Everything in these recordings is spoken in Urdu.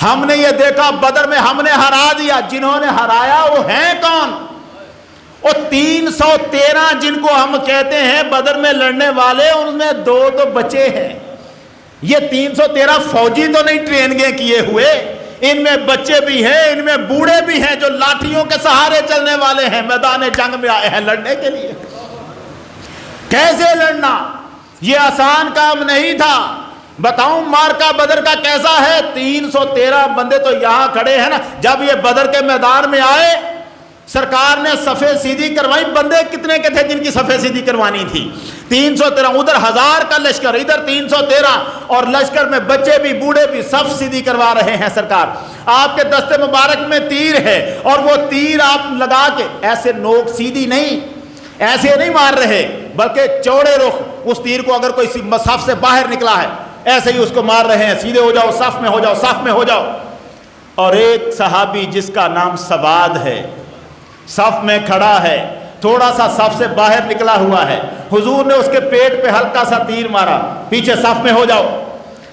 ہم نے یہ دیکھا بدر میں ہم نے ہرا دیا. جنہوں نے ہرایا وہ ہیں کون؟ وہ 313 جن کو ہم کہتے ہیں بدر میں لڑنے والے، ان میں 2 تو بچے ہیں. یہ 313 فوجی تو نہیں ٹریننگیں کیے ہوئے، ان میں بچے بھی ہیں، ان میں بوڑھے بھی ہیں جو لاٹھیوں کے سہارے چلنے والے ہیں، میدان جنگ میں آئے ہیں لڑنے کے لیے. کیسے لڑنا؟ یہ آسان کام نہیں تھا. بتاؤں مارکا بدر کا کیسا ہے؟ 313 بندے تو یہاں کھڑے ہیں نا. جب یہ بدر کے میدان میں آئے سرکار نے صفیں سیدھی کروائی. بندے کتنے کے تھے جن کی صفیں سیدھی کروانی تھی؟ 313. ادھر 1000 کا لشکر، ادھر 313، اور لشکر میں بچے بھی بوڑھے بھی صف سیدھی کروا رہے ہیں. سرکار آپ کے دستے مبارک میں تیر ہے، اور وہ تیر آپ لگا کے ایسے نوک سیدھی نہیں، ایسے نہیں مار رہے، بلکہ چوڑے رخ. اس تیر کو اگر کوئی صف سے باہر نکلا ہے ایسے ہی اس کو مار رہے ہیں. سیدھے ہو جاؤ، صف میں ہو جاؤ، صف میں ہو جاؤ. اور ایک صحابی جس کا نام سواد ہے صف میں کھڑا ہے، تھوڑا سا صف سے باہر نکلا ہوا ہے. حضور نے اس کے پیٹ پہ ہلکا سا تیر مارا، پیچھے صف میں ہو جاؤ.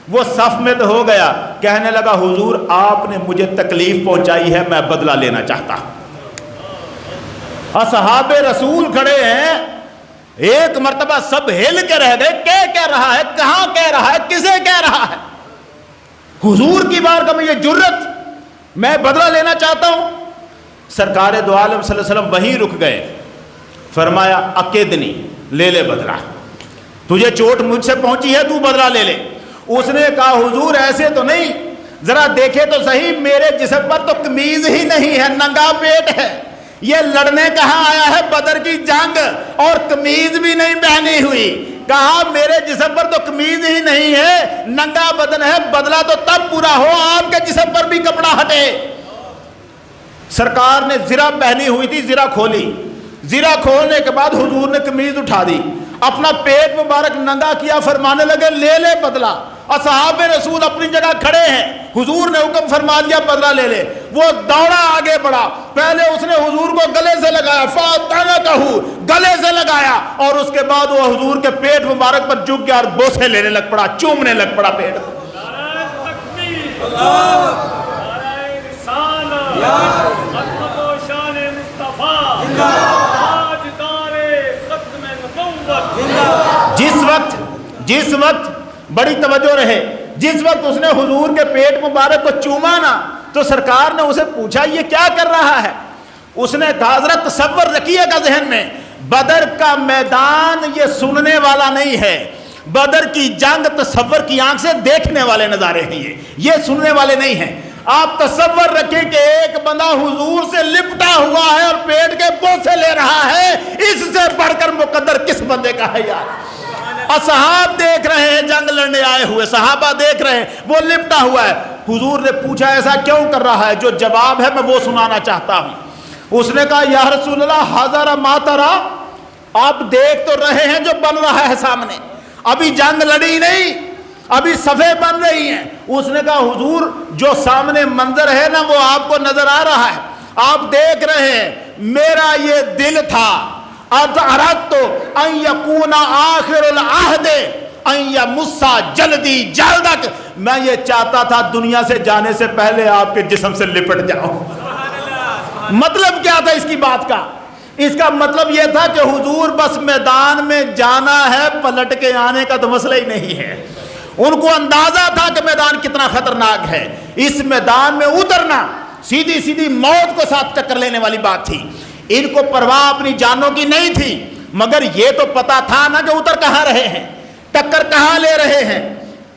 وہ صف میں تو ہو گیا، کہنے لگا حضور آپ نے مجھے تکلیف پہنچائی ہے، میں بدلہ لینا چاہتا ہوں. اصحاب رسول کھڑے ہیں. ایک مرتبہ سب ہل کے رہ گئے. کہہ رہا ہے؟ کہاں کہہ رہا ہے؟ کسے کہہ رہا ہے؟ حضور کی بارگاہ میں یہ جرت، میں بدلہ لینا چاہتا ہوں. سرکار دو عالم صلی اللہ علیہ وسلم وہیں رک گئے. فرمایا عقیدنی، لے لے بدلہ، تجھے چوٹ مجھ سے پہنچی ہے، تو بدلہ لے لے. اس نے کہا حضور ایسے تو نہیں، ذرا دیکھے تو صحیح، میرے جسم پر تو قمیض ہی نہیں ہے، ننگا پیٹ ہے. یہ لڑنے کہاں آیا ہے؟ بدر کی جنگ، اور قمیض بھی نہیں پہنی ہوئی. کہا میرے جسم پر تو قمیض ہی نہیں ہے، ننگا بدن ہے، بدلہ تو تب پورا ہو آپ کے جسم پر بھی کپڑا ہٹے. سرکار نے زرہ پہنی ہوئی تھی، زرہ کھولی. زرہ کھولنے کے بعد حضور نے قمیض اٹھا دی، اپنا پیٹ مبارک ننگا کیا، فرمانے لگے لے لے بدلہ. اصحاب رسول اپنی جگہ کھڑے ہیں، حضور نے حکم فرما دیا بدلہ لے لے. وہ دوڑا آگے بڑھا، پہلے اس نے حضور کو گلے سے لگایا، فَأَعْتَنَقَهُ، گلے سے لگایا، اور اس کے بعد وہ حضور کے پیٹ مبارک پر جھک گیا اور بوسے لینے لگ پڑا، چومنے لگ پڑا پیٹ. جس وقت بڑی توجہ رہے، جس وقت اس نے حضور کے پیٹ مبارک کو چوما نا، تو سرکار نے اسے پوچھا یہ کیا کر رہا ہے؟ اس نے کہا ذرا تصور رکھیے گا ذہن میں، بدر کا میدان یہ سننے والا نہیں ہے، بدر کی جنگ تصور کی آنکھ سے دیکھنے والے نظارے ہیں، یہ سننے والے نہیں ہیں. آپ تصور رکھیں کہ ایک بندہ حضور سے لپٹا ہوا ہے اور پیٹ کے بوسے لے رہا ہے، اس سے بڑھ کر مقدر کس بندے کا ہے یار؟ اصحاب دیکھ رہے ہیں، جنگ لڑنے آئے ہوئے صحابہ دیکھ رہے ہیں، وہ لپٹا ہوا ہے. حضور نے پوچھا ایسا کیوں کر رہا ہے؟ جو جواب ہے میں وہ سنانا چاہتا ہوں. اس نے کہا یا رسول اللہ حضر ما ترى، آپ دیکھ تو رہے ہیں جو بن رہا ہے سامنے، ابھی جنگ لڑی نہیں، ابھی صفیں بن رہی ہیں. اس نے کہا حضور جو سامنے منظر ہے نا وہ آپ کو نظر آ رہا ہے، آپ دیکھ رہے ہیں، میرا یہ دل تھا اردت ان یکون آخر العہد ان یمس جلدی جلدک، میں یہ چاہتا تھا دنیا سے جانے سے پہلے آپ کے جسم سے لپٹ جاؤں. مطلب کیا تھا اس کی بات کا؟ اس کا مطلب یہ تھا کہ حضور بس میدان میں جانا ہے، پلٹ کے آنے کا تو مسئلہ ہی نہیں ہے. ان کو اندازہ تھا کہ میدان کتنا خطرناک ہے، اس میدان میں اترنا سیدھی سیدھی موت کو ساتھ ٹکر لینے والی بات تھی. ان کو پرواہ اپنی جانوں کی نہیں تھی، مگر یہ تو پتا تھا نا کہ اتر کہاں رہے ہیں، ٹکر کہاں لے رہے ہیں.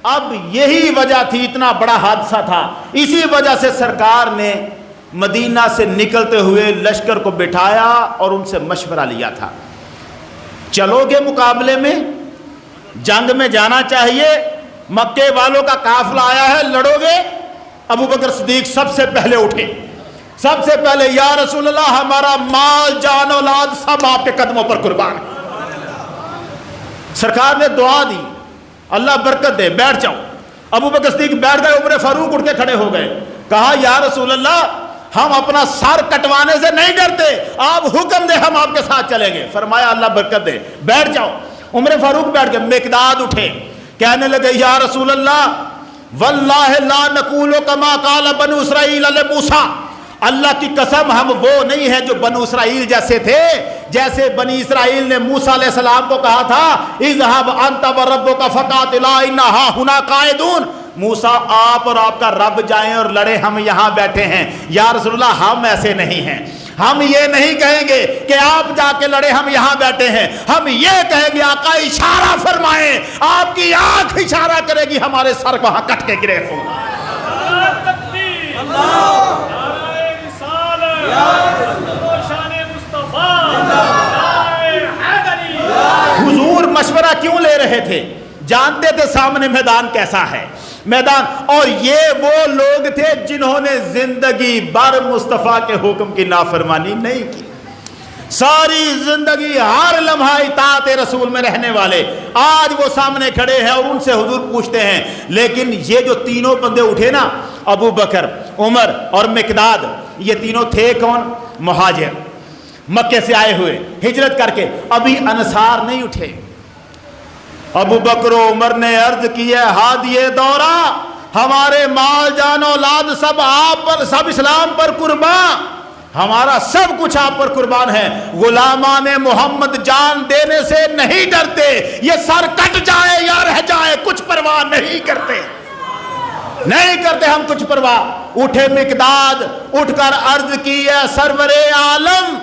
اب یہی وجہ تھی، اتنا بڑا حادثہ تھا، اسی وجہ سے سرکار نے مدینہ سے نکلتے ہوئے لشکر کو بٹھایا اور ان سے مشورہ لیا تھا. چلو گے مقابلے میں، جنگ میں جانا چاہیے، مکے والوں کا قافلہ آیا ہے، لڑو گے؟ ابو بکر صدیق سب سے پہلے اٹھے، سب سے پہلے یا رسول اللہ ہمارا مال جان اولاد سب آپ کے قدموں پر قربان ہے. سرکار نے دعا دی اللہ برکت دے، بیٹھ جاؤ. ابو بکر صدیق بیٹھ گئے، عمر فاروق اٹھ کے کھڑے ہو گئے. کہا یا رسول اللہ ہم اپنا سر کٹوانے سے نہیں ڈرتے، آپ حکم دے ہم آپ کے ساتھ چلیں گے. فرمایا اللہ برکت دے، بیٹھ جاؤ. عمر فاروق بیٹھ گئے. مقداد اٹھے، کہنے لگے یا رسول اللہ واللہ لا نقول کما قال بنو اسرائیل لموسیٰ، اللہ کی قسم ہم وہ نہیں ہیں جو بنو اسرائیل جیسے تھے، جیسے بنی اسرائیل نے موسیٰ علیہ السلام کو کہا تھا اذهب انت وربک فقاتلا انا ہاہنا قاعدون، موسیٰ آپ اور آپ کا رب جائیں اور لڑے، ہم یہاں بیٹھے ہیں۔ یا رسول اللہ ہم ایسے نہیں ہیں، ہم یہ نہیں کہیں گے کہ آپ جا کے لڑے ہم یہاں بیٹھے ہیں، ہم یہ کہیں گے آقا اشارہ فرمائیں، آپ کی آنکھ اشارہ کرے گی، ہمارے سر وہاں کٹ کے گرے ہوں۔ حضور مشورہ کیوں لے رہے تھے؟ جانتے تھے سامنے میدان کیسا ہے میدان، اور یہ وہ لوگ تھے جنہوں نے زندگی بھر مصطفیٰ کے حکم کی نافرمانی نہیں کی، ساری زندگی ہر لمحہ اطاعت رسول میں رہنے والے، آج وہ سامنے کھڑے ہیں اور ان سے حضور پوچھتے ہیں۔ لیکن یہ جو تینوں بندے اٹھے نا، ابو بکر، عمر اور مقداد، یہ تینوں تھے کون؟ مہاجر، مکے سے آئے ہوئے ہجرت کر کے، ابھی انصار نہیں اٹھے۔ ابو بکر و عمر نے عرض کی ہے ہادیے دورہ، ہمارے مال جان اولاد سب آپ پر، سب اسلام پر قربان، ہمارا سب کچھ آپ پر قربان ہے، غلامان محمد جان دینے سے نہیں ڈرتے، یہ سر کٹ جائے یا رہ جائے کچھ پرواہ نہیں کرتے، نہیں کرتے ہم کچھ پرواہ۔ اٹھے مقداد، اٹھ کر عرض کی ہے سرور عالم،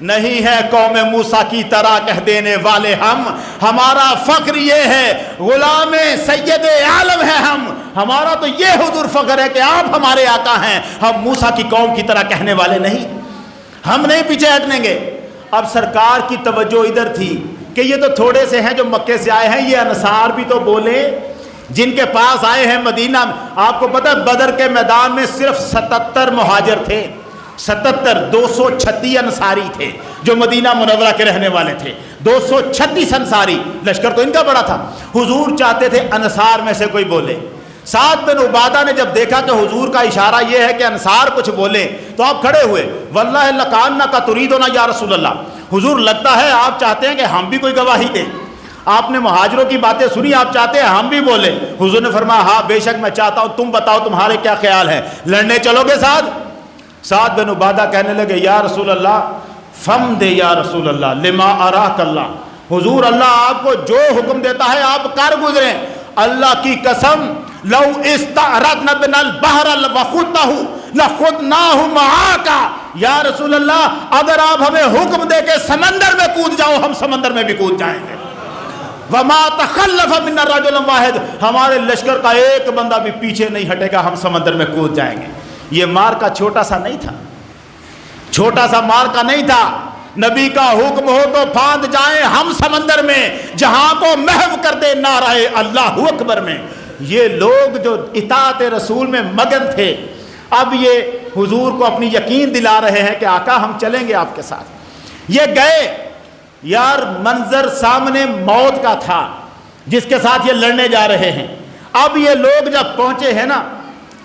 نہیں ہے قوم موسیٰ کی طرح کہہ دینے والے ہم، ہمارا فخر یہ ہے غلام سید عالم ہے ہم، ہمارا تو یہ حضور فخر ہے کہ آپ ہمارے آقا ہیں، ہم موسیٰ کی قوم کی طرح کہنے والے نہیں، ہم نہیں پیچھے ہٹیں گے۔ اب سرکار کی توجہ ادھر تھی کہ یہ تو تھوڑے سے ہیں جو مکے سے آئے ہیں، یہ انصار بھی تو بولے جن کے پاس آئے ہیں مدینہ میں۔ آپ کو پتہ بدر کے میدان میں صرف 77 مہاجر تھے، 77، 236 انصاری تھے جو مدینہ منورہ کے رہنے والے تھے، 236 انصاری، لشکر تو ان کا بڑا تھا۔ حضور چاہتے تھے انصار میں سے کوئی بولے۔ سعد بن عبادہ نے جب دیکھا کہ حضور کا اشارہ یہ ہے کہ انصار کچھ بولے تو آپ کھڑے ہوئے، واللہ لکانک تریدنا یا رسول اللہ، حضور لگتا ہے آپ چاہتے ہیں کہ ہم بھی کوئی گواہی دیں، آپ نے مہاجروں کی باتیں سنی، آپ چاہتے ہیں ہم بھی بولیں۔ حضور نے فرمایا ہاں بے شک میں چاہتا ہوں، تم بتاؤ تمہارے کیا خیال ہے، لڑنے چلو گے سعد؟ سعد بن عبادہ کہنے لگے یا رسول اللہ فم دے یا رسول اللہ لما اراک اللہ، حضور اللہ آپ کو جو حکم دیتا ہے آپ کر گزریں، اللہ کی قسم لو استعرضنا بنا البحر وخذته لخذناه معاك، یا رسول اللہ اگر آپ ہمیں حکم دے کے سمندر میں کود جاؤ ہم سمندر میں بھی کود جائیں گے، وما تخلف منا رجل واحد، ہمارے لشکر کا ایک بندہ بھی پیچھے نہیں ہٹے گا، ہم سمندر میں کود جائیں گے۔ یہ مارکا چھوٹا سا نہیں تھا، چھوٹا سا مارکا نہیں تھا، نبی کا حکم ہو تو پھاند جائیں ہم سمندر میں، جہاں کو محو کر دے نعرہ اللہ اکبر میں۔ یہ لوگ جو اطاعت رسول میں مگن تھے، اب یہ حضور کو اپنی یقین دلا رہے ہیں کہ آقا ہم چلیں گے آپ کے ساتھ۔ یہ گئے، یار منظر سامنے موت کا تھا جس کے ساتھ یہ لڑنے جا رہے ہیں۔ اب یہ لوگ جب پہنچے ہیں نا،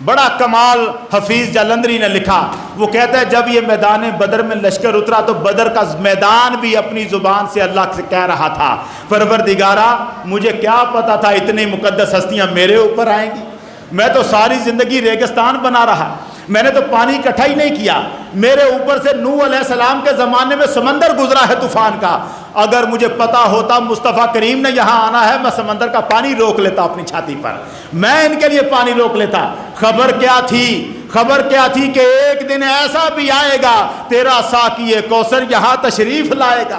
بڑا کمال حفیظ جالندری نے لکھا، وہ کہتا ہے جب یہ میدان بدر میں لشکر اترا تو بدر کا میدان بھی اپنی زبان سے اللہ سے کہہ رہا تھا پروردگارا مجھے کیا پتا تھا اتنی مقدس ہستیاں میرے اوپر آئیں گی، میں تو ساری زندگی ریگستان بنا رہا، میں نے تو پانی اکٹھا ہی نہیں کیا، میرے اوپر سے نوح علیہ السلام کے زمانے میں سمندر گزرا ہے طوفان کا، اگر مجھے پتا ہوتا مصطفیٰ کریم نے یہاں آنا ہے میں سمندر کا پانی روک لیتا اپنی چھاتی پر، میں ان کے لیے پانی روک لیتا۔ خبر کیا تھی؟ خبر کیا تھی کہ ایک دن ایسا بھی آئے گا تیرا ساقی کوثر یہاں تشریف لائے گا۔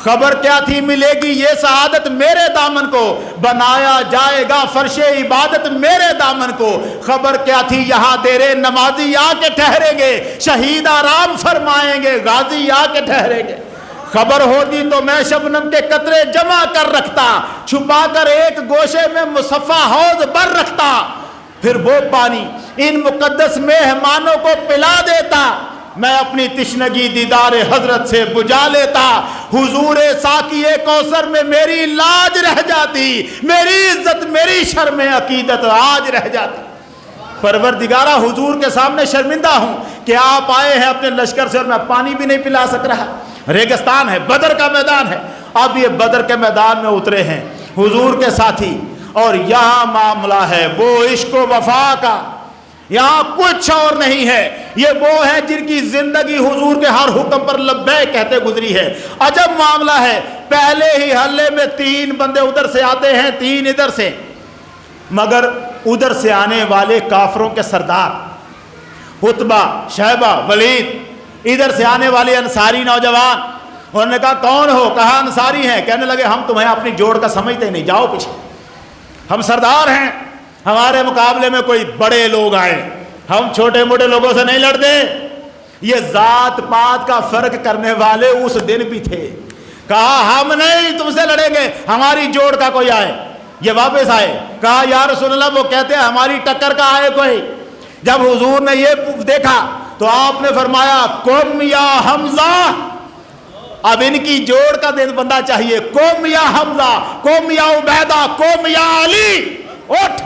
خبر کیا تھی؟ ملے گی یہ سعادت میرے دامن کو، بنایا جائے گا فرش عبادت میرے دامن کو۔ خبر کیا تھی؟ یہاں تیرے نمازی آ کے ٹھہریں گے، شہید آرام فرمائیں گے، غازی آ کے ٹھہریں گے۔ خبر ہوتی تو میں شبنم کے قطرے جمع کر رکھتا، چھپا کر ایک گوشے میں مصفا حوض بھر رکھتا، پھر وہ پانی ان مقدس مہمانوں کو پلا دیتا، میں اپنی تشنگی دیدار حضرت سے بجھا لیتا، حضور ساقی کوثر میں میری لاج رہ جاتی، میری عزت میری شرم عقیدت آج رہ جاتی۔ پروردگارہ حضور کے سامنے شرمندہ ہوں کہ آپ آئے ہیں اپنے لشکر سے اور میں پانی بھی نہیں پلا سک رہا، ریگستان ہے، بدر کا میدان ہے۔ اب یہ بدر کے میدان میں اترے ہیں حضور کے ساتھی، اور یہاں معاملہ ہے وہ عشق و وفا کا، یہاں کچھ اور نہیں ہے۔ یہ وہ ہے جن کی زندگی حضور کے ہر حکم پر لبیک کہتے گزری ہے۔ عجب معاملہ ہے، پہلے ہی حلے میں 3 بندے ادھر سے آتے ہیں، 3 ادھر سے، مگر ادھر سے آنے والے کافروں کے سردار عتبہ، شیبہ، ولید، ادھر سے آنے والے انصاری نوجوان، انہوں نے کہا کون ہو؟ کہا انصاری ہیں۔ کہنے لگے ہم تمہیں اپنی جوڑ کا سمجھتے نہیں، جاؤ پیچھے، ہم سردار ہیں، ہمارے مقابلے میں کوئی بڑے لوگ آئے، ہم چھوٹے موٹے لوگوں سے نہیں لڑتے۔ یہ ذات پات کا فرق کرنے والے اس دن بھی تھے۔ کہا ہم نہیں تم سے لڑیں گے، ہماری جوڑ کا کوئی آئے۔ یہ واپس آئے، کہا یا رسول اللہ وہ کہتے ہیں ہماری ٹکر کا آئے کوئی۔ جب حضور نے یہ دیکھا تو آپ نے فرمایا قم یا حمزہ، اب ان کی جوڑ کا دن بندہ چاہیے، قم یا حمزہ، قم یا عبیدہ، قم یا علی، اٹھ۔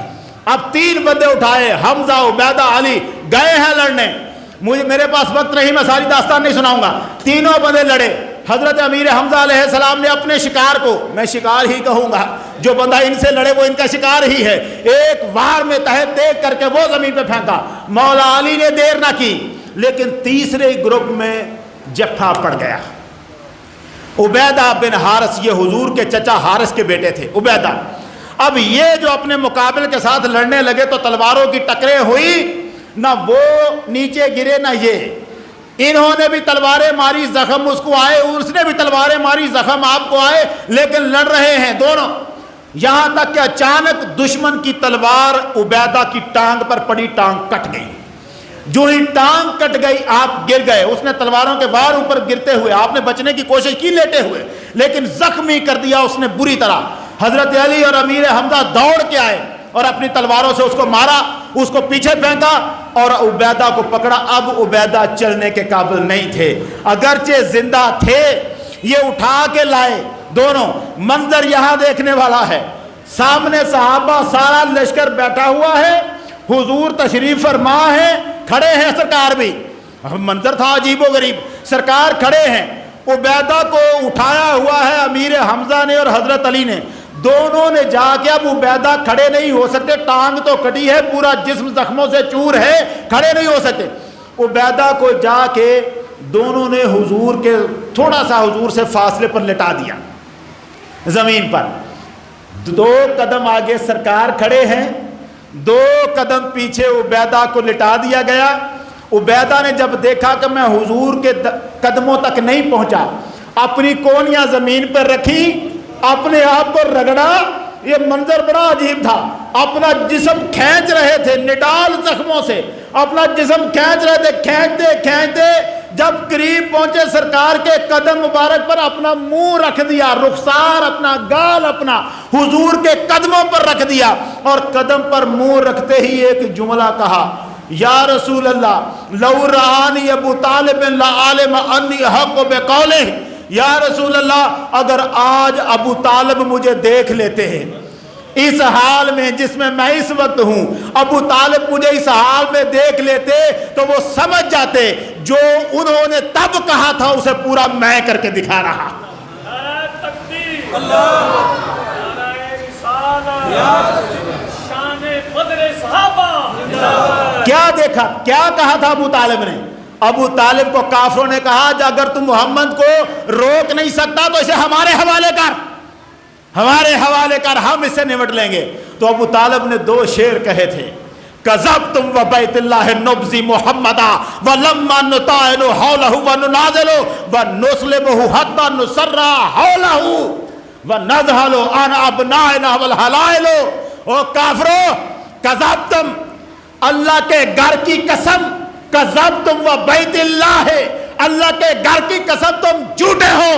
اب 3 بندے اٹھائے، حمزہ، عبیدہ، علی، گئے ہیں لڑنے۔ میرے پاس وقت نہیں، میں ساری داستان نہیں سناؤں گا۔ تینوں بندے لڑے۔ حضرت امیر حمزہ علیہ السلام نے اپنے شکار کو، میں شکار ہی کہوں گا، جو بندہ ان سے لڑے وہ ان کا شکار ہی ہے، ایک وار میں تحت دیکھ کر کے وہ زمین پہ پھینکا۔ مولا علی نے دیر نہ کی، لیکن تیسرے گروپ میں جٹھا پڑ گیا۔ عبیدہ بن حارث، یہ حضور کے چچا حارث کے بیٹے تھے عبیدہ۔ اب یہ جو اپنے مقابل کے ساتھ لڑنے لگے تو تلواروں کی ٹکریں ہوئی، نہ وہ نیچے گرے نہ یہ، انہوں نے بھی تلواریں ماری، زخم اس کو آئے، اس نے بھی تلواریں ماری، زخم آپ کو آئے، لیکن لڑ رہے ہیں دونوں، یہاں تک کہ اچانک دشمن کی تلوار عبیدہ کی ٹانگ پر پڑی، ٹانگ کٹ گئی۔ جو ہی ٹانگ کٹ گئی آپ گر گئے، اس نے تلواروں کے وار اوپر گرتے ہوئے، آپ نے بچنے کی کوشش کی لیٹے ہوئے، لیکن زخمی کر دیا اس نے بری طرح۔ حضرت علی اور امیر حمزہ دوڑ کے آئے اور اپنی تلواروں سے اس کو مارا، اس کو پیچھے پھینکا اور عبیدہ کو پکڑا۔ اب عبیدہ چلنے کے قابل نہیں تھے، اگرچہ زندہ تھے، یہ اٹھا کے لائے دونوں۔ منظر یہاں دیکھنے والا ہے، سامنے صحابہ سارا لشکر بیٹھا ہوا ہے، حضور تشریف فرما ہے، کھڑے ہیں سرکار بھی، منظر تھا عجیب و غریب، سرکار کھڑے ہیں، عبیدہ کو اٹھایا ہوا ہے امیر حمزہ نے اور حضرت علی نے، دونوں نے جا کے، اب عبیدہ کھڑے نہیں ہو سکتے، ٹانگ تو کٹی ہے، پورا جسم زخموں سے چور ہے، کھڑے نہیں ہو سکتے۔ عبیدہ کو جا کے دونوں نے حضور کے تھوڑا سا حضور سے فاصلے پر لٹا دیا زمین پر، 2 قدم آگے سرکار کھڑے ہیں، 2 قدم پیچھے عبیدہ کو لٹا دیا گیا۔ عبیدہ نے جب دیکھا کہ میں حضور کے قدموں تک نہیں پہنچا، اپنی کونیاں زمین پر رکھی، اپنے آپ کو رگڑا۔ یہ منظر بڑا عجیب تھا، اپنا جسم کھینچ رہے تھے نڈال زخموں سے، اپنا جسم کھینچ رہے تھے، کھینچتے کھینچتے جب قریب پہنچے سرکار کے قدم مبارک پر اپنا منہ رکھ دیا، رخسار اپنا، گال اپنا حضور کے قدموں پر رکھ دیا، اور قدم پر منہ رکھتے ہی ایک جملہ کہا، یا رسول اللہ لو رآنی ابو طالب لا عالم انی حق بقولہ، یا رسول اللہ اگر آج ابو طالب مجھے دیکھ لیتے ہیں اس حال میں جس میں میں اس وقت ہوں، ابو طالب مجھے اس حال میں دیکھ لیتے تو وہ سمجھ جاتے جو انہوں نے تب کہا تھا اسے پورا میں کر کے دکھا رہا۔ تکبیر، اللہ، شان بدر صحابہ، کیا دیکھا، کیا کہا تھا ابو طالب نے؟ ابو طالب کو کافروں نے کہا اگر تم محمد کو روک نہیں سکتا تو اسے ہمارے حوالے کر، ہمارے حوالے کر، ہم اس سے نمٹ لیں گے۔ تو ابو طالب نے 2 شعر کہے تھے، کذبتم وبیت اللہ نبذی محمدا ولما نطائن حولہ وننازل ونسلبہ حتی نسرع حولہ ونذہل عن ابنائنا والحلائل۔ او کافرو، کذبتم، اللہ کے گھر کی قسم، کذبتم وبیت اللہ، اللہ کے گھر کی قسم تم جھوٹے ہو،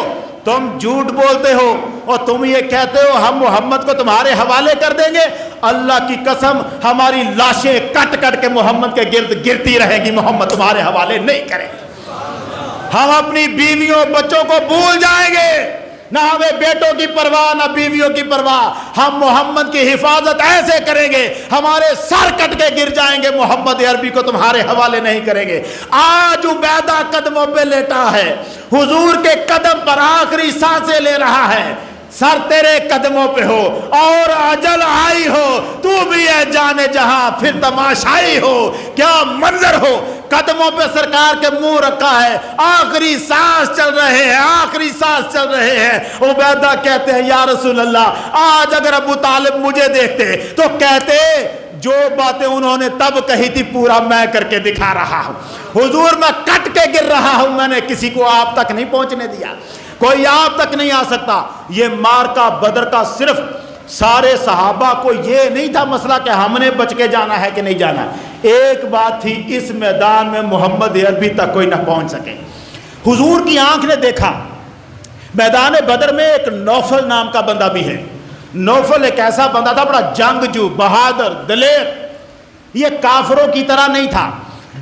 تم جھوٹ بولتے ہو اور تم یہ کہتے ہو ہم محمد کو تمہارے حوالے کر دیں گے۔ اللہ کی قسم ہماری لاشیں کٹ کٹ کے محمد کے گرد گرتی رہیں گی، محمد تمہارے حوالے نہیں کریں گے۔ ہم اپنی بیویوں بچوں کو بھول جائیں گے، نہ ہمیں بیٹوں کی پرواہ نہ بیویوں کی پرواہ، ہم محمد کی حفاظت ایسے کریں گے ہمارے سر کٹ کے گر جائیں گے، محمد عربی کو تمہارے حوالے نہیں کریں گے۔ آج عبیدہ قدموں پہ لیٹا ہے، حضور کے قدم پر آخری سانسیں لے رہا ہے، سر تیرے قدموں پہ ہو اور اجل آئی ہو، تو بھی ہے جانے جہاں پھر تماشائی ہو، کیا منظر ہو، قدموں پہ سرکار کے منہ رکھا ہے، آخری سانس چل رہے ہیں، آخری سانس چل رہے ہیں۔ عبیدہ کہتے ہیں یا رسول اللہ، آج اگر ابو طالب مجھے دیکھتے تو کہتے جو باتیں انہوں نے تب کہی تھی پورا میں کر کے دکھا رہا ہوں، حضور میں کٹ کے گر رہا ہوں، میں نے کسی کو آپ تک نہیں پہنچنے دیا، کوئی آپ تک نہیں آ سکتا۔ یہ معرکہ بدر کا صرف سارے صحابہ کو یہ نہیں تھا مسئلہ کہ ہم نے بچ کے جانا ہے کہ نہیں جانا، ایک بات تھی، اس میدان میں محمد عربی تک کوئی نہ پہنچ سکے۔ حضور کی آنکھ نے دیکھا میدان بدر میں ایک نوفل نام کا بندہ بھی ہے۔ نوفل ایک ایسا بندہ تھا، بڑا جنگجو، بہادر، دلیر، یہ کافروں کی طرح نہیں تھا،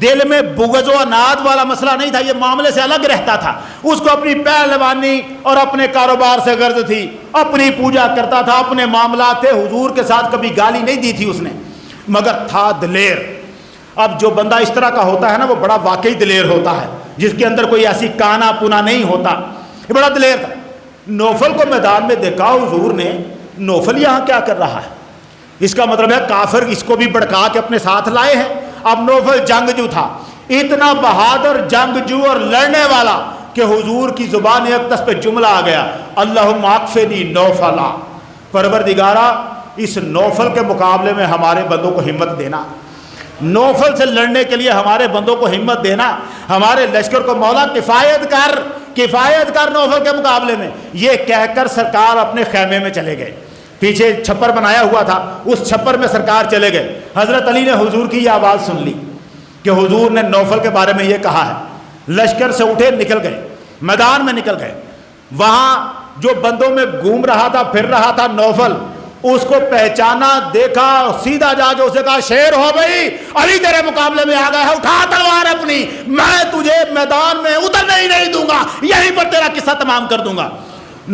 دل میں بغض و عناد والا مسئلہ نہیں تھا، یہ معاملے سے الگ رہتا تھا، اس کو اپنی پہلوانی اور اپنے کاروبار سے غرض تھی، اپنی پوجا کرتا تھا، اپنے معاملات تھے، حضور کے ساتھ کبھی گالی نہیں دی تھی اس نے، مگر تھا دلیر۔ اب جو بندہ اس طرح کا ہوتا ہے نا وہ بڑا واقعی دلیر ہوتا ہے، جس کے اندر کوئی ایسی کانا پونا نہیں ہوتا، یہ بڑا دلیر تھا۔ نوفل کو میدان میں دیکھا حضور نے، نوفل یہاں کیا کر رہا ہے، اس کا مطلب ہے کافر اس کو بھی بڑکا کے اپنے ساتھ لائے ہیں۔ اب نوفل جنگجو تھا، اتنا بہادر جنگجو اور لڑنے والا کہ حضور کی زبان اقدس پہ جملہ آ گیا، اللہم اکفنی نوفلا، پروردگارا اس نوفل کے مقابلے میں ہمارے بندوں کو ہمت دینا، نوفل سے لڑنے کے لیے ہمارے بندوں کو ہمت دینا، ہمارے لشکر کو مولا کفایت کر نوفل کے مقابلے میں۔ یہ کہہ کر سرکار اپنے خیمے میں چلے گئے، پیچھے چھپر بنایا ہوا تھا، اس چھپر میں سرکار چلے گئے۔ حضرت علی نے حضور کی یہ آواز سن لی کہ حضور نے نوفل کے بارے میں یہ کہا ہے، لشکر سے اٹھے، نکل گئے، میدان میں نکل گئے۔ وہاں جو بندوں میں گھوم رہا تھا، پھر رہا تھا نوفل، اس کو پہچانا، دیکھا، سیدھا جا کے اسے کہا شیر ہو بھائی، علی تیرے مقابلے میں آ گیا ہے، اٹھا تلوار اپنی، میں تجھے میدان میں اترنے ہی نہیں دوں گا، یہیں پر تیرا قصہ تمام کر دوں گا۔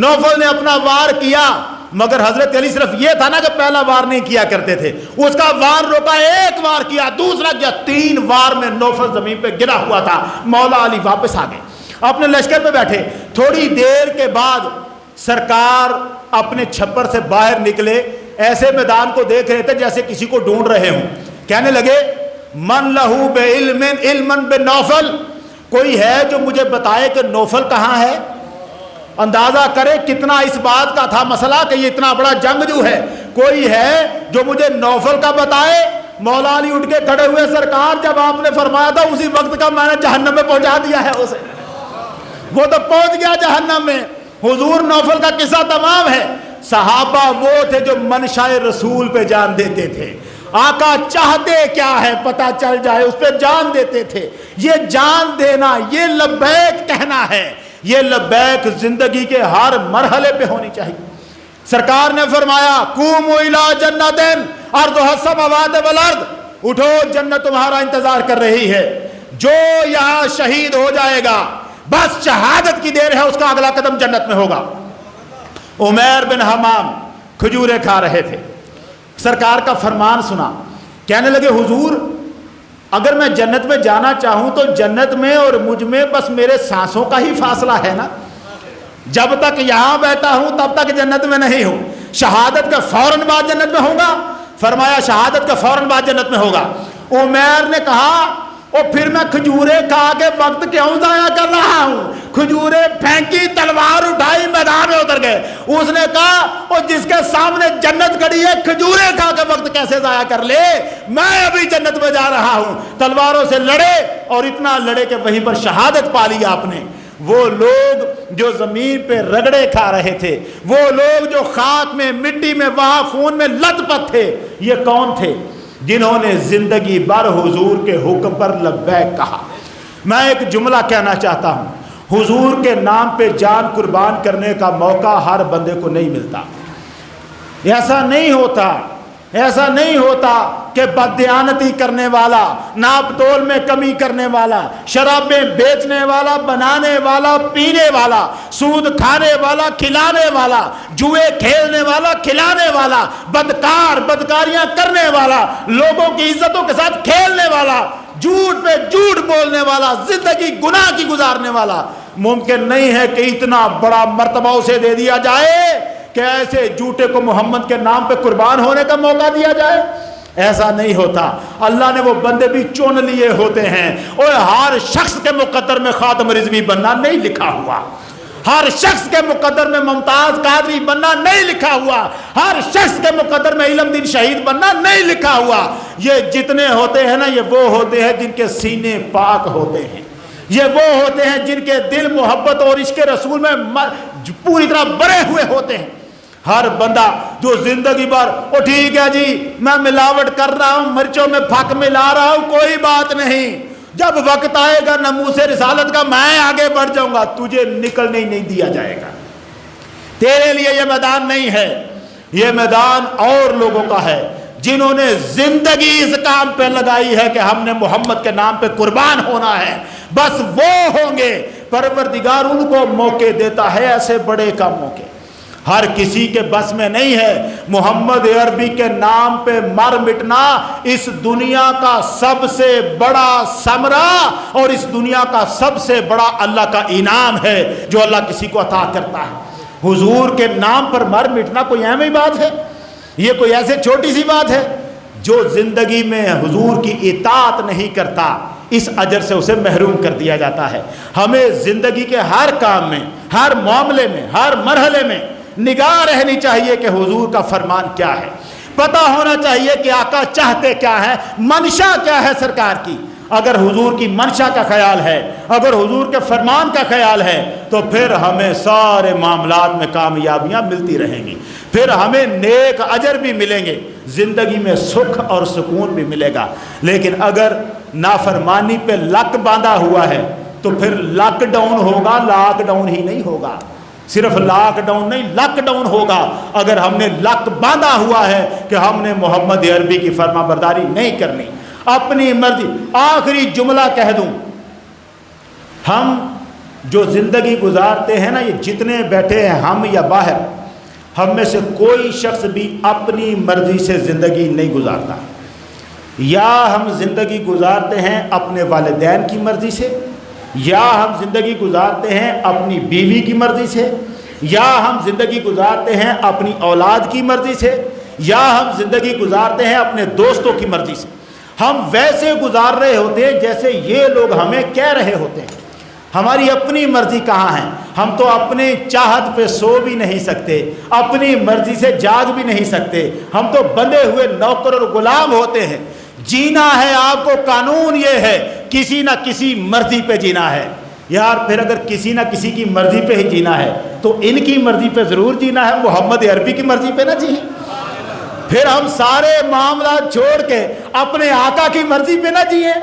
نوفل نے اپنا وار کیا، مگر حضرت علی صرف یہ تھا نا کہ پہلا وار نہیں کیا کرتے تھے، اس کا وار روکا، ایک وار کیا، دوسرا کیا، 3 وار میں نوفل زمین پہ گرا ہوا تھا۔ مولا علی واپس آ گئے، اپنے لشکر پہ بیٹھے۔ تھوڑی دیر کے بعد سرکار اپنے چھپر سے باہر نکلے، ایسے میدان کو دیکھ رہے تھے جیسے کسی کو ڈھونڈ رہے ہوں، کہنے لگے من لہو بے علم بے نوفل، کوئی ہے جو مجھے بتائے کہ نوفل کہاں ہے؟ اندازہ کرے کتنا اس بات کا تھا مسئلہ کہ یہ اتنا بڑا جنگجو ہے، کوئی ہے جو مجھے نوفل کا بتائے؟ مولا علی اٹھ کے کھڑے ہوئے، سرکار جب آپ نے فرمایا تھا اسی وقت کا میں نے جہنم میں پہنچا دیا ہے اسے، وہ تو پہنچ گیا جہنم میں۔ حضور نوفل کا قصہ تمام ہے۔ صحابہ وہ تھے جو منشاء رسول پہ جان دیتے تھے، آقا چاہتے کیا ہے پتہ چل جائے اس پہ جان دیتے تھے۔ یہ جان دینا، یہ لبیک کہنا ہے، یہ لبیک زندگی کے ہر مرحلے پہ ہونی چاہیے۔ سرکار نے فرمایا قوموا الی جنت ارضھا السماوات والارض، اٹھو جنت تمہارا انتظار کر رہی ہے، جو یہاں شہید ہو جائے گا بس شہادت کی دیر ہے، اس کا اگلا قدم جنت میں ہوگا۔ عمیر بن حمام کھجوریں کھا رہے تھے، سرکار کا فرمان سنا، کہنے لگے حضور اگر میں جنت میں جانا چاہوں تو جنت میں اور مجھ میں بس میرے سانسوں کا ہی فاصلہ ہے نا، جب تک یہاں بیٹھا ہوں تب تک جنت میں نہیں ہوں، شہادت کا فوراً بعد جنت میں ہوگا؟ فرمایا شہادت کا فوراً بعد جنت میں ہوگا۔ عمیر نے کہا اور پھر میں کھجوریں کھا کے وقت کیوں ضائع کر رہا ہوں؟ کھجوریں پھینکی، تلوار اٹھائی، میدان میں اتر گئے۔ اس نے کہا اور جس کے سامنے جنت کھڑی ہے کھجوریں کھا کے وقت کیسے ضائع کر لے؟ میں ابھی جنت میں جا رہا ہوں۔ تلواروں سے لڑے اور اتنا لڑے کہ وہیں پر شہادت پا لی آپ نے۔ وہ لوگ جو زمین پہ رگڑے کھا رہے تھے، وہ لوگ جو خاک میں، مٹی میں، وہاں خون میں لت پت تھے، یہ کون تھے؟ جنہوں نے زندگی بھر حضور کے حکم پر لبیک کہا۔ میں ایک جملہ کہنا چاہتا ہوں، حضور کے نام پہ جان قربان کرنے کا موقع ہر بندے کو نہیں ملتا۔ ایسا نہیں ہوتا کہ بددیانتی کرنے والا، ناپ تول میں کمی کرنے والا، شرابیں بیچنے والا، بنانے والا، پینے والا، سود کھانے والا، کھلانے والا، جوئے کھیلنے والا، کھلانے والا، بدکار، بدکاریاں کرنے والا، لوگوں کی عزتوں کے ساتھ کھیلنے والا، جھوٹ پہ جھوٹ بولنے والا، زندگی گناہ کی گزارنے والا، ممکن نہیں ہے کہ اتنا بڑا مرتبہ اسے دے دیا جائے کہ ایسے جھوٹے کو محمد کے نام پہ قربان ہونے کا موقع دیا جائے؟ ایسا نہیں ہوتا. اللہ نے وہ بندے بھی چن لیے ہوتے ہیں. اور ہر شخص کے مقدر میں خاتم رضوی بننا نہیں لکھا ہوا. ہر شخص کے مقدر میں ممتاز قادری بننا نہیں لکھا ہوا. ہر شخص کے مقدر میں علم دین شہید بننا نہیں لکھا ہوا. یہ جتنے ہوتے ہیں نا، یہ وہ ہوتے ہیں جن کے سینے پاک ہوتے ہیں. یہ وہ ہوتے ہیں جن کے دل محبت اور عشق رسول میں پوری طرح بھرے ہوئے ہوتے ہیں. ہر بندہ جو زندگی بھر وہ ٹھیک ہے جی میں ملاوٹ کر رہا ہوں، مرچوں میں پھک ملا رہا ہوں، کوئی بات نہیں، جب وقت آئے گا ناموس رسالت کا میں آگے بڑھ جاؤں گا، تجھے نکلنے ہی نہیں دیا جائے گا. تیرے لیے یہ میدان نہیں ہے. یہ میدان اور لوگوں کا ہے جنہوں نے زندگی اس کام پہ لگائی ہے کہ ہم نے محمد کے نام پہ قربان ہونا ہے. بس وہ ہوں گے. پروردگار ان کو موقع دیتا ہے ایسے بڑے کاموں کے. ہر کسی کے بس میں نہیں ہے. محمد عربی کے نام پہ مر مٹنا اس دنیا کا سب سے بڑا ثمرہ اور اس دنیا کا سب سے بڑا اللہ کا انعام ہے جو اللہ کسی کو عطا کرتا ہے. حضور کے نام پر مر مٹنا کوئی اہم بات ہے؟ یہ کوئی ایسے چھوٹی سی بات ہے؟ جو زندگی میں حضور کی اطاعت نہیں کرتا اس اجر سے اسے محروم کر دیا جاتا ہے. ہمیں زندگی کے ہر کام میں، ہر معاملے میں، ہر مرحلے میں نگاہ رہنی چاہیے کہ حضور کا فرمان کیا ہے. پتہ ہونا چاہیے کہ آقا چاہتے کیا ہے، منشا کیا ہے سرکار کی. اگر حضور کی منشا کا خیال ہے، اگر حضور کے فرمان کا خیال ہے، تو پھر ہمیں سارے معاملات میں کامیابیاں ملتی رہیں گی. پھر ہمیں نیک اجر بھی ملیں گے، زندگی میں سکھ اور سکون بھی ملے گا. لیکن اگر نافرمانی پہ لک باندھا ہوا ہے تو پھر لاک ڈاؤن ہوگا، لاک ڈاؤن ہی نہیں ہوگا. صرف لاک ڈاؤن نہیں، لک ڈاؤن ہوگا. اگر ہم نے لک باندھا ہوا ہے کہ ہم نے محمد عربی کی فرما برداری نہیں کرنی، اپنی مرضی. آخری جملہ کہہ دوں، ہم جو زندگی گزارتے ہیں نا، یہ جتنے بیٹھے ہیں ہم یا باہر، ہم میں سے کوئی شخص بھی اپنی مرضی سے زندگی نہیں گزارتا. یا ہم زندگی گزارتے ہیں اپنے والدین کی مرضی سے، یا ہم زندگی گزارتے ہیں اپنی بیوی کی مرضی سے، یا ہم زندگی گزارتے ہیں اپنی اولاد کی مرضی سے، یا ہم زندگی گزارتے ہیں اپنے دوستوں کی مرضی سے. ہم ویسے گزار رہے ہوتے ہیں جیسے یہ لوگ ہمیں کہہ رہے ہوتے ہیں. ہماری اپنی مرضی کہاں ہے؟ ہم تو اپنے چاہت پہ سو بھی نہیں سکتے، اپنی مرضی سے جاگ بھی نہیں سکتے. ہم تو بندے ہوئے نوکر اور غلام ہوتے ہیں. جینا ہے آپ کو، قانون یہ ہے کسی نہ کسی مرضی پہ جینا ہے. یار پھر اگر کسی نہ کسی کی مرضی پہ ہی جینا ہے تو ان کی مرضی پہ ضرور جینا ہے، محمد عربی کی مرضی پہ نہ جییں. پھر ہم سارے معاملات چھوڑ کے اپنے آقا کی مرضی پہ نہ جیئیں.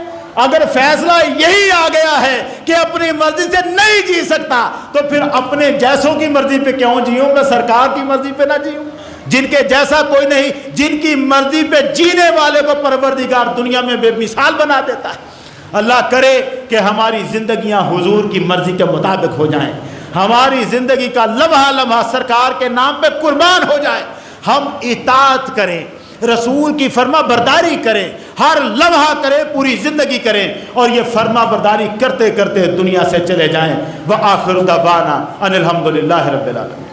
اگر فیصلہ یہی آ گیا ہے کہ اپنی مرضی سے نہیں جی سکتا تو پھر اپنے جیسوں کی مرضی پہ کیوں جیوں؟ میں سرکار کی مرضی پہ نہ جیوں جن کے جیسا کوئی نہیں، جن کی مرضی پہ جینے والے کو پروردگار دنیا میں بے مثال بنا دیتا ہے. اللہ کرے کہ ہماری زندگیاں حضور کی مرضی کے مطابق ہو جائیں، ہماری زندگی کا لمحہ لمحہ سرکار کے نام پہ قربان ہو جائے. ہم اطاعت کریں، رسول کی فرما برداری کریں، ہر لمحہ کریں، پوری زندگی کریں، اور یہ فرما برداری کرتے کرتے دنیا سے چلے جائیں. وآخر دعوانا ان الحمدللہ رب العالمین.